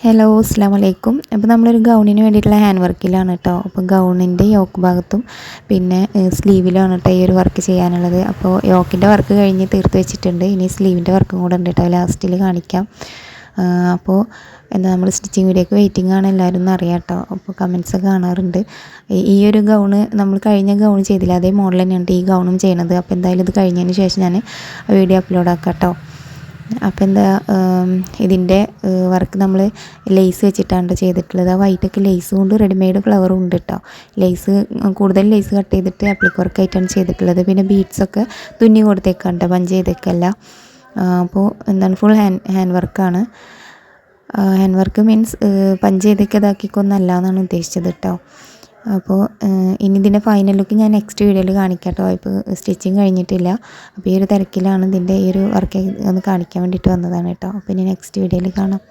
Hello അസ്സലാമു അലൈക്കും. അപ്പോൾ നമ്മളൊരു ഗൗണിന് വേണ്ടിയിട്ടുള്ള ഹാൻഡ് വർക്കിലാണ് കേട്ടോ. അപ്പോൾ ഗൗണിൻ്റെ യോക്ക് ഭാഗത്തും പിന്നെ സ്ലീവിലാണ് കേട്ടോ ഈ ഒരു വർക്ക് ചെയ്യാനുള്ളത്. അപ്പോൾ യോക്കിൻ്റെ വർക്ക് കഴിഞ്ഞ് തീർത്ത് വെച്ചിട്ടുണ്ട്. ഇനി സ്ലീവിൻ്റെ വർക്കും കൂടെ ഉണ്ട് കേട്ടോ, ലാസ്റ്റിൽ കാണിക്കാം. അപ്പോൾ നമ്മൾ സ്റ്റിച്ചിങ് വീഡിയോക്ക് വെയിറ്റിംഗ് ആണ് എല്ലാവരും എന്ന് അറിയാം കേട്ടോ. അപ്പോൾ കമൻസൊക്കെ കാണാറുണ്ട്. ഈ ഒരു ഗൗണ് നമ്മൾ കഴിഞ്ഞ ഗൗൺ ചെയ്തില്ല, അതേ മോഡൽ തന്നെയാണ് ഈ ഗൗണും ചെയ്യണത്. അപ്പോൾ എന്തായാലും ഇത് കഴിഞ്ഞതിന് ശേഷം ഞാൻ വീഡിയോ അപ്ലോഡ് ആക്കാം കേട്ടോ. അപ്പോൾ ഇതിൻ്റെ വർക്ക് നമ്മൾ ലേസ് വെച്ചിട്ടാണ് ചെയ്തിട്ടുള്ളത്. ആ വൈറ്റൊക്കെ ലേസ് കൊണ്ട് റെഡിമെയ്ഡ് ഫ്ലവറും ഉണ്ട് കേട്ടോ. കൂടുതൽ ലേസ് കട്ട് ചെയ്തിട്ട് ആപ്ലിക് വർക്കായിട്ടാണ് ചെയ്തിട്ടുള്ളത്. പിന്നെ ബീഡ്സൊക്കെ തുന്നി കൊടുത്തേക്കാണ്ട് പഞ്ച് ചെയ്തേക്കല്ല. അപ്പോൾ ഫുൾ ഹാൻഡ് വർക്കാണ്. ഹാൻഡ് വർക്ക് മീൻസ് പഞ്ച് ചെയ്തൊക്കെ ഇതാക്കിക്കൊന്നല്ല എന്നാണ് ഉദ്ദേശിച്ചത് കേട്ടോ. അപ്പോൾ ഇനി ഇതിൻ്റെ ഫൈനൽ ലുക്ക് ഞാൻ നെക്സ്റ്റ് വീഡിയോയിൽ കാണിക്കാം കേട്ടോ. ഇപ്പോൾ സ്റ്റിച്ചിങ് കഴിഞ്ഞിട്ടില്ല. അപ്പോൾ ഈ ഒരു തിരക്കിലാണ് ഇതിൻ്റെ ഈ ഒരു വർക്ക് ഒന്ന് കാണിക്കാൻ വേണ്ടിയിട്ട് വന്നതാണ് കേട്ടോ. അപ്പോൾ ഇനി നെക്സ്റ്റ് വീഡിയോയിൽ കാണാം.